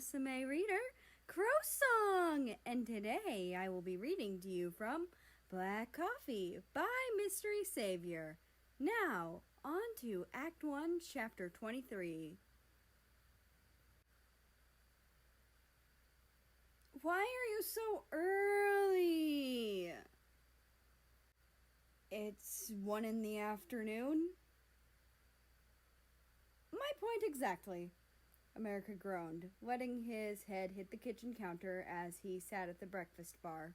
Rusame reader, Crow Song! And today I will be reading to you from Black Coffee by MysterySaviour. Now, on to Act 1, Chapter 23. Why are you so early? It's 1 in the afternoon. My point exactly, America groaned, letting his head hit the kitchen counter as he sat at the breakfast bar.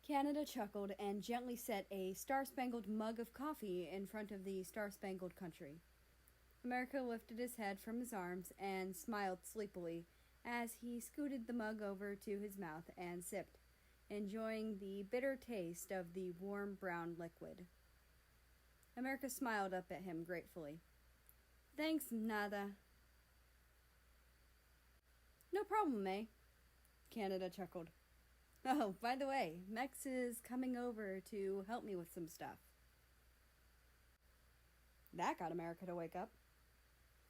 Canada chuckled and gently set a star-spangled mug of coffee in front of the star-spangled country. America lifted his head from his arms and smiled sleepily as he scooted the mug over to his mouth and sipped, enjoying the bitter taste of the warm brown liquid. America smiled up at him gratefully. Thanks, Nada. No problem, eh? Canada chuckled. Oh, by the way, Mex is coming over to help me with some stuff. That got America to wake up.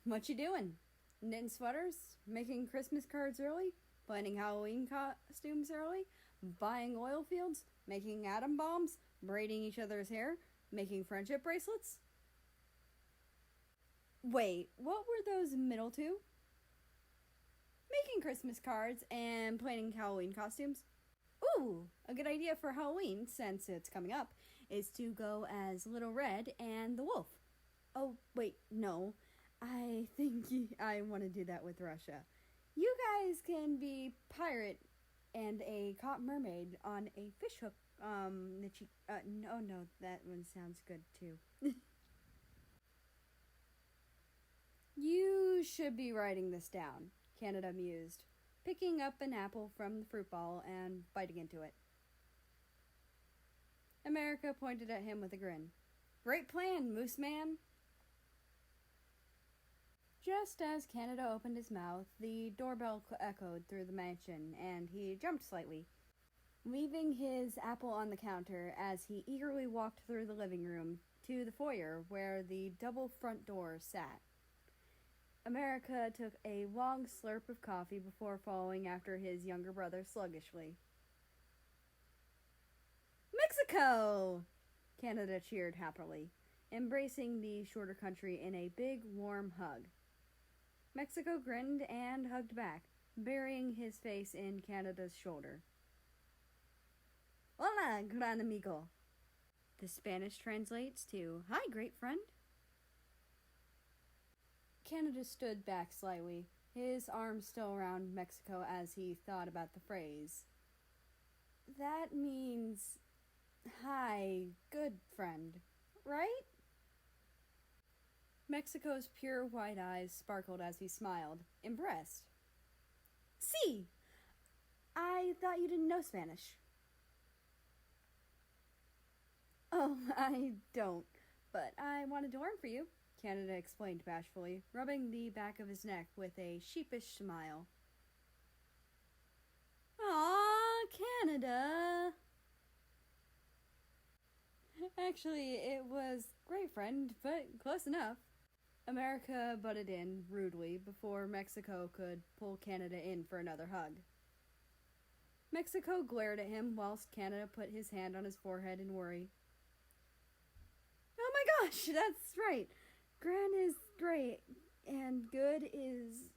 What you doing? Knitting sweaters? Making Christmas cards early? Planning Halloween costumes early? Buying oil fields? Making atom bombs? Braiding each other's hair? Making friendship bracelets? Wait, what were those middle two? Making Christmas cards and planning Halloween costumes. Ooh, a good idea for Halloween, since it's coming up, is to go as Little Red and the Wolf. Oh, wait, no. I think I want to do that with Russia. You guys can be pirate and a caught mermaid on a fish hook. No, that one sounds good too. You should be writing this down, Canada mused, picking up an apple from the fruit bowl and biting into it. America pointed at him with a grin. Great plan, Moose Man. Just as Canada opened his mouth, the doorbell echoed through the mansion, and he jumped slightly, leaving his apple on the counter as he eagerly walked through the living room to the foyer where the double front door sat. America took a long slurp of coffee before following after his younger brother sluggishly. Mexico! Canada cheered happily, embracing the shorter country in a big, warm hug. Mexico grinned and hugged back, burying his face in Canada's shoulder. Hola, gran amigo. The Spanish translates to, Hi, great friend. Canada stood back slightly, his arms still around Mexico as he thought about the phrase. That means, hi, good friend, right? Mexico's pure white eyes sparkled as he smiled, impressed. Sí! I thought you didn't know Spanish. Oh, I don't, but I wanted to learn for you, Canada explained bashfully, rubbing the back of his neck with a sheepish smile. Aw, Canada! Actually, it was great, friend, but close enough. America butted in rudely before Mexico could pull Canada in for another hug. Mexico glared at him whilst Canada put his hand on his forehead in worry. Oh my gosh, that's right. Gran is great, and good is...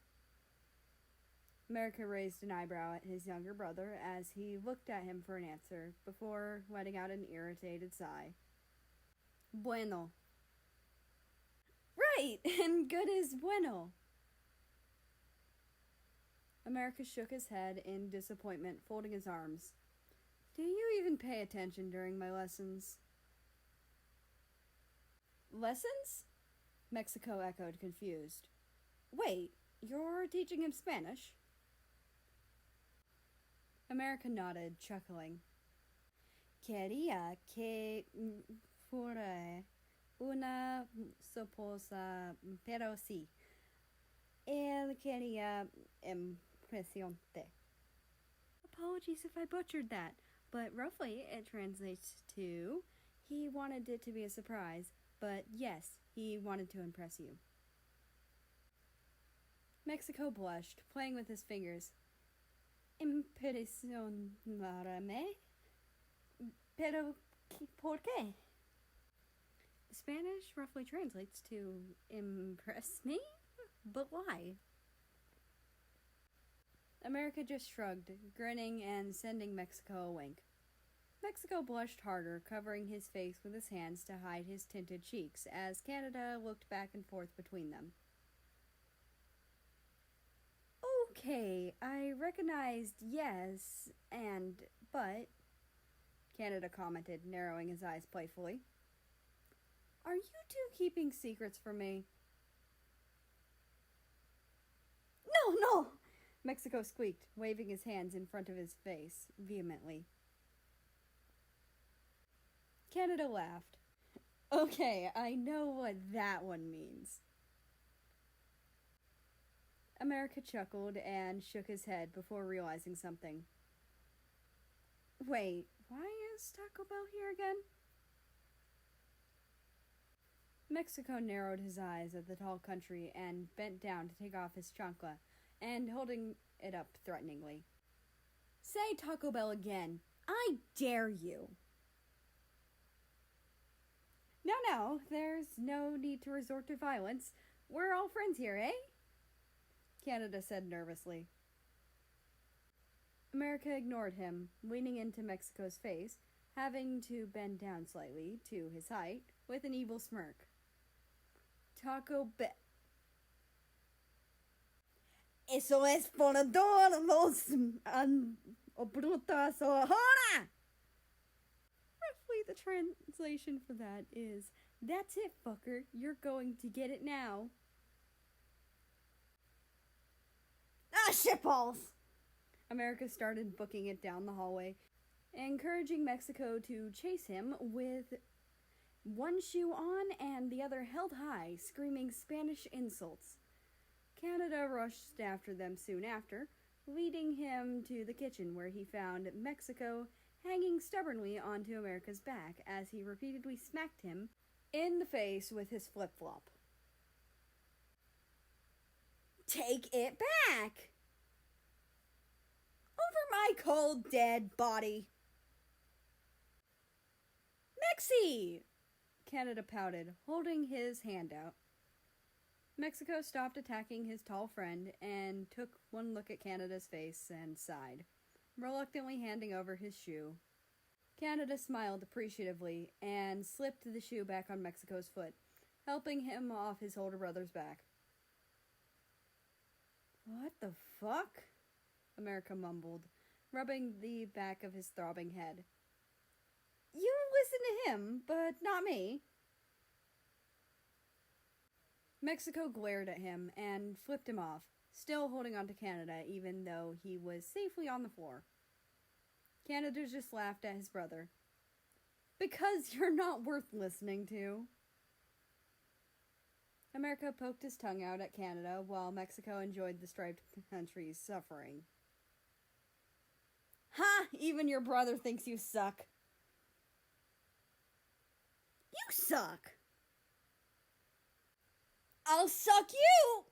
America raised an eyebrow at his younger brother as he looked at him for an answer before letting out an irritated sigh. Bueno. Right, and good is bueno. America shook his head in disappointment, folding his arms. Do you even pay attention during my lessons? Lessons? Mexico echoed, confused. Wait, you're teaching him Spanish? America nodded, chuckling. Quería que fuera una esposa, pero sí. Él quería impresionarte. Apologies if I butchered that, but roughly it translates to, he wanted it to be a surprise, but yes, he wanted to impress you. Mexico blushed, playing with his fingers. Impresionarme? Pero por qué? Spanish roughly translates to impress me? But why? America just shrugged, grinning and sending Mexico a wink. Mexico blushed harder, covering his face with his hands to hide his tinted cheeks, as Canada looked back and forth between them. Okay, I recognized yes, but, Canada commented, narrowing his eyes playfully. Are you two keeping secrets from me? No! Mexico squeaked, waving his hands in front of his face vehemently. Canada laughed. Okay, I know what that one means. America chuckled and shook his head before realizing something. Wait, why is Taco Bell here again? Mexico narrowed his eyes at the tall country and bent down to take off his chancla, and holding it up threateningly. Say Taco Bell again. I dare you. No, there's no need to resort to violence. We're all friends here, eh? Canada said nervously. America ignored him, leaning into Mexico's face, having to bend down slightly to his height, with an evil smirk. Taco Bell. Eso es por todos los brutos ahora! Roughly, the translation for that is, that's it, fucker. You're going to get it now. Ah, shitballs! America started booking it down the hallway, encouraging Mexico to chase him with one shoe on and the other held high, screaming Spanish insults. Canada rushed after them soon after, leading him to the kitchen where he found Mexico hanging stubbornly onto America's back as he repeatedly smacked him in the face with his flip-flop. Take it back! Over my cold, dead body! Mexi! Canada pouted, holding his hand out. Mexico stopped attacking his tall friend and took one look at Canada's face and sighed, reluctantly handing over his shoe. Canada smiled appreciatively and slipped the shoe back on Mexico's foot, helping him off his older brother's back. What the fuck? America mumbled, rubbing the back of his throbbing head. You listen to him, but not me. Mexico glared at him and flipped him off, still holding on to Canada even though he was safely on the floor. Canada just laughed at his brother. Because you're not worth listening to. America poked his tongue out at Canada while Mexico enjoyed the striped country's suffering. Ha! Even your brother thinks you suck. You suck! I'll suck you!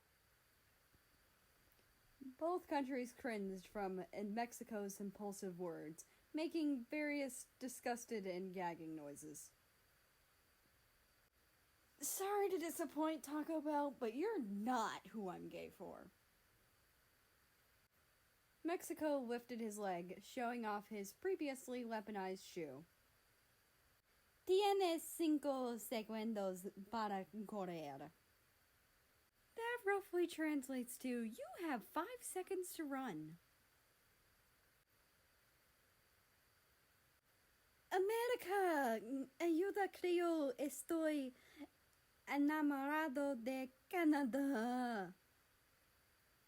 Both countries cringed from Mexico's impulsive words, making various disgusted and gagging noises. Sorry to disappoint, Taco Bell, but you're not who I'm gay for. Mexico lifted his leg, showing off his previously weaponized shoe. Tienes 5 segundos para correr. That roughly translates to, you have 5 seconds to run. America, ayuda creo, estoy enamorado de Canada.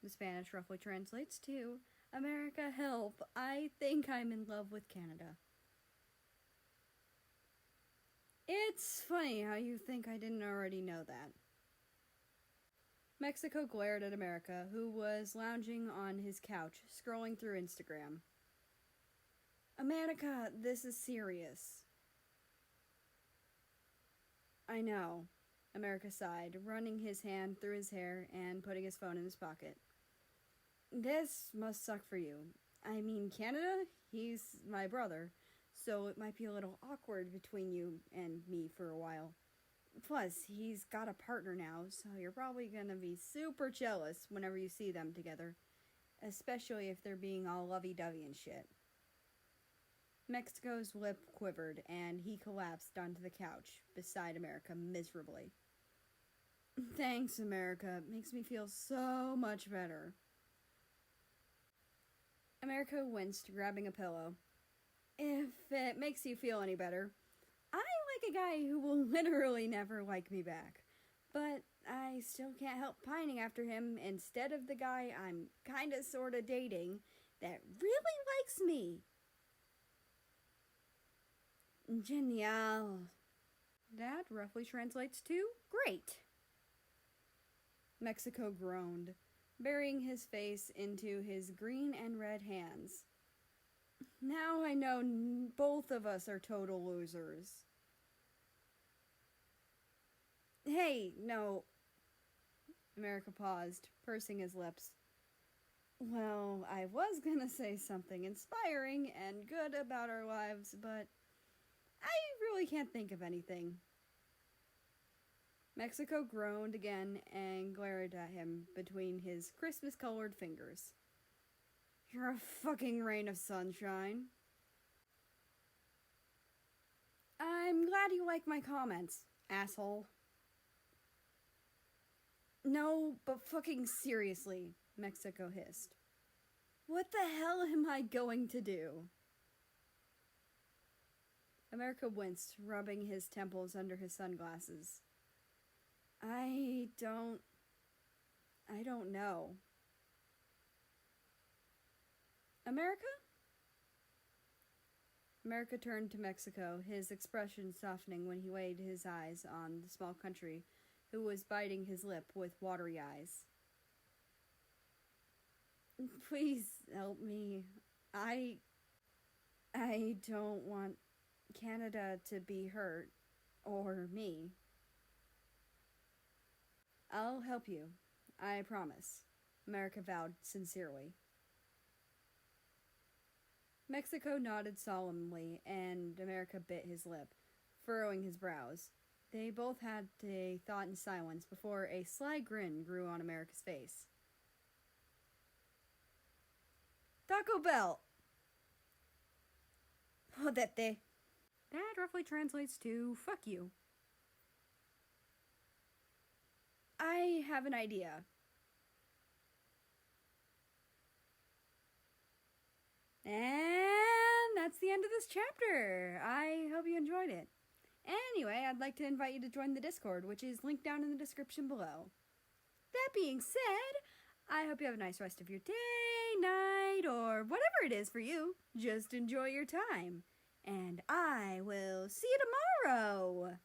The Spanish roughly translates to, America, help, I think I'm in love with Canada. It's funny how you think I didn't already know that. Mexico glared at America, who was lounging on his couch, scrolling through Instagram. America, this is serious. I know. America sighed, running his hand through his hair and putting his phone in his pocket. This must suck for you. I mean, Canada, he's my brother, so it might be a little awkward between you and me for a while. Plus, he's got a partner now, so you're probably gonna be super jealous whenever you see them together, especially if they're being all lovey-dovey and shit. Mexico's lip quivered, and he collapsed onto the couch beside America miserably. Thanks, America. It makes me feel so much better. America winced, grabbing a pillow. If it makes you feel any better, I like a guy who will literally never like me back. But I still can't help pining after him instead of the guy I'm kinda sorta dating that really likes me. Genial. That roughly translates to great. Mexico groaned, burying his face into his green and red hands. Now I know both of us are total losers. Hey, no. America paused, pursing his lips. Well, I was gonna say something inspiring and good about our lives, but I really can't think of anything. Mexico groaned again and glared at him between his Christmas-colored fingers. You're a fucking rain of sunshine. I'm glad you like my comments, asshole. No, but fucking seriously, Mexico hissed. What the hell am I going to do? America winced, rubbing his temples under his sunglasses. I don't know. America? America turned to Mexico, his expression softening when he laid his eyes on the small country who was biting his lip with watery eyes. Please help me. I don't want Canada to be hurt, or me. I'll help you, I promise, America vowed sincerely. Mexico nodded solemnly, and America bit his lip, furrowing his brows. They both had a thought in silence before a sly grin grew on America's face. Taco Bell! Jodete. That roughly translates to fuck you. I have an idea. And that's the end of this chapter. I hope you enjoyed it. Anyway, I'd like to invite you to join the Discord, which is linked down in the description below. That being said, I hope you have a nice rest of your day, night, or whatever it is for you. Just enjoy your time. And I will see you tomorrow.